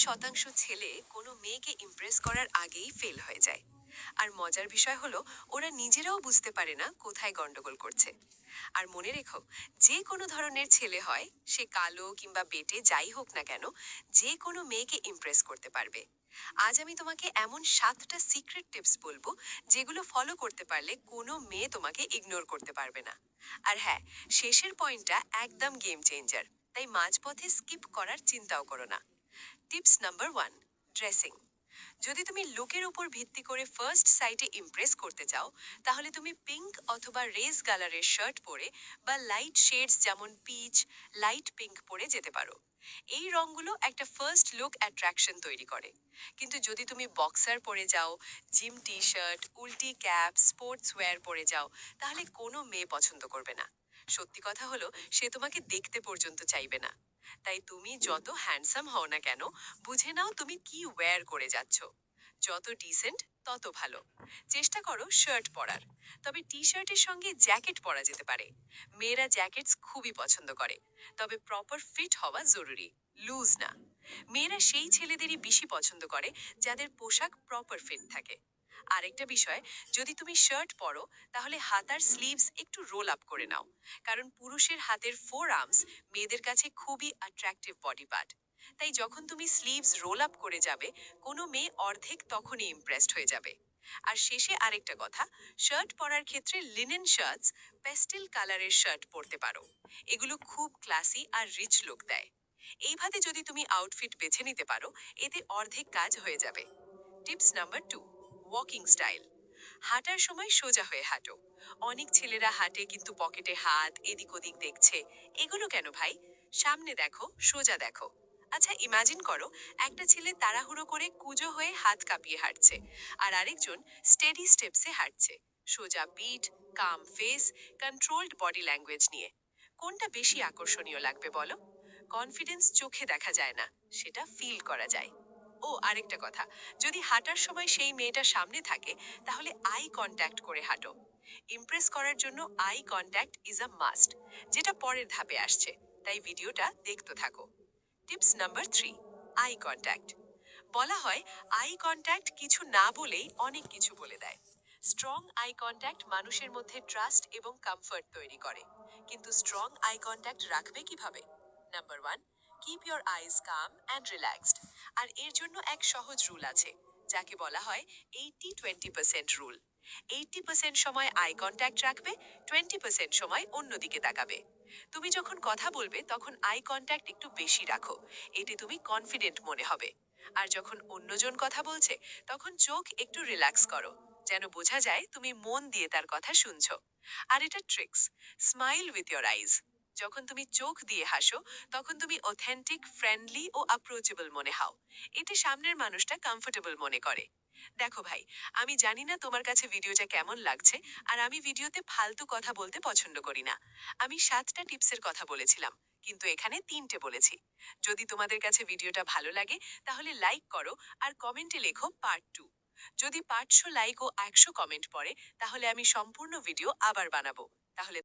শতাংশ ছেলে কোনো মেয়েকে ইমপ্রেস করার আগেই ফেল হয়ে যায়। আর মজার বিষয় হলো, ওরা নিজেরাও বুঝতে পারে না কোথায় গন্ডগোল করছে। আর মনে রেখো, যে কোনো ধরনের ছেলে হয়, সে কালো কিংবা বেটে যাই হোক না কেন, যে কোনো মেয়েকে ইমপ্রেস করতে পারবে। আজ আমি তোমাকে এমন 7টা সিক্রেট টিপস বলবো, যেগুলো ফলো করতে পারলে কোনো মেয়ে তোমাকে ইগনোর করতে পারবে না। আর হ্যাঁ, শেষের পয়েন্টটা একদম গেম চেঞ্জার, তাই মাঝপথে স্কিপ করার চিন্তাও করো না। Tips number 1, dressing. যদি তুমি লুকের উপর ভিত্তি করে ফার্স্ট সাইটে ইমপ্রেস করতে চাও, তাহলে তুমি পিঙ্ক অথবা রেজ কালারের শার্ট পরে বা লাইট শেডস যেমন পিচ, লাইট পিঙ্ক পরে যেতে পারো। এই রংগুলো একটা ফার্স্ট লুক অ্যাট্রাকশন তৈরি করে। কিন্তু যদি তুমি বক্সার পরে যাও, জিম টি শার্ট, উল্টি ক্যাপ, স্পোর্টস ওয়্যার পরে যাও, তাহলে কোনো মেয়ে পছন্দ করবে না। সত্যি কথা হলো, সে তোমাকে দেখতে পর্যন্ত চাইবে না। তাই তুমি যত হ্যান্ডসাম হও না কেন, বুঝে নাও তুমি কি ওয়্যার করে যাচ্ছ। যত ডিসেন্ট তত ভালো। চেষ্টা করো শার্ট পরার, তবে টি শার্টের সঙ্গে জ্যাকেট পরা যেতে পারে। মেয়েরা জ্যাকেটস খুবই পছন্দ করে, তবে প্রপার ফিট হওয়া জরুরি, লুজ না। মেয়েরা সেই ছেলেদেরই বেশি পছন্দ করে যাদের পোশাক প্রপার ফিট থাকে। আরেকটা বিষয়, যদি তুমি শার্ট পরো, তাহলে হাতার স্লিভস একটু রোল আপ করে নাও, কারণ পুরুষের হাতের ফোর আর্মস মেয়েদের কাছে খুবই অ্যাট্রাকটিভ বডি পার্ট। তাই যখন তুমি স্লিভস রোল আপ করে যাবে, কোনো মেয়ে অর্ধেক তখনই ইমপ্রেসড হয়ে যাবে। আর শেষে আরেকটা কথা, শার্ট পরার ক্ষেত্রে লিনেন শার্টস, পেস্টেল কালারের শার্ট পরতে পারো। এগুলো খুব ক্লাসি আর রিচ লুক দেয়। এইভাবে যদি তুমি আউটফিট বেছে নিতে পারো, এতে অর্ধেক কাজ হয়ে যাবে। Tips number 2, walking style. হাঁটার সময় সোজা হয়ে হাঁটো। অনেক ছেলেরা হাঁটে কিন্তু পকেটে হাত এদিক ওদিক দেখছে। এগুলো কেন ভাই? সামনে দেখো, সোজা দেখো। আচ্ছা, ইমাজিন করো, একটা ছেলে তাড়াহুড়ো করে কুঁজো হয়ে হাত কাঁপিয়ে হাঁটছে, আর আরেকজন স্টেডি স্টেপসে হাঁটছে, সোজা পিঠ, calm face, controlled body language নিয়ে। কোনটা বেশি আকর্ষণীয় লাগবে বলো? কনফিডেন্স চোখে দেখা যায় না, সেটা ফিল করা যায়। ও আরেকটা কথা, যদি হাঁটার সময় সেই মেয়েটা সামনে থাকে, তাহলে আই কন্ট্যাক্ট করে হাঁটো। ইমপ্রেস করার জন্য eye contact is a must, যেটা পরের ধাপে আসছে, তাই ভিডিওটা দেখতে থাকো। Tips number 3, eye contact. বলা হয়, আই কন্ট্যাক্ট কিছু না বলেই অনেক কিছু বলে দেয়। স্ট্রং আই কন্ট্যাক্ট মানুষের মধ্যে ট্রাস্ট এবং কমফর্ট তৈরি করে। কিন্তু স্ট্রং আই কন্ট্যাক্ট রাখবে কিভাবে? Number 1, keep your eyes calm and relaxed. আর এর জন্য এক সহজ রুল আছে, যাকে বলা হয় 80-20% রুল। 80% সময় আই কন্ট্যাক্ট রাখবে, 20% সময় অন্যদিকে তাকাবে। তুমি যখন কথা বলবে, তখন আই কন্ট্যাক্ট একটু বেশি রাখো, এতে তুমি কনফিডেন্ট মনে হবে। আর যখন অন্যজন কথা বলছে, তখন চোখ একটু রিল্যাক্স করো, যেন বোঝা যায় তুমি মন দিয়ে তার কথা শুনছো। আর এটা ট্রিক্স, স্মাইল উইথ ইয়োর আইজ। যখন তুমি চোখ দিয়ে হাসো, তখন তুমি অথেন্টিক, ফ্রেন্ডলি ও অ্যাপ্রোচেবল মনে হও। এতে সামনের মানুষটা কমফোর্টেবল মনে করে। দেখো ভাই, আমি জানি না তোমার কাছে ভিডিওটা কেমন লাগছে, আর আমি ভিডিওতে ফালতু কথা বলতে পছন্দ করি না। আমি 7টা টিপসের কথা বলেছিলাম, কিন্তু এখানে 3টে বলেছি। যদি তোমাদের কাছে ভিডিওটা ভালো লাগে, তাহলে লাইক করো আর কমেন্টে লেখো পার্ট 2। যদি 500 লাইক ও 100 কমেন্ট পড়ে, তাহলে আমি সম্পূর্ণ ভিডিও আবার বানাবো। তাহলে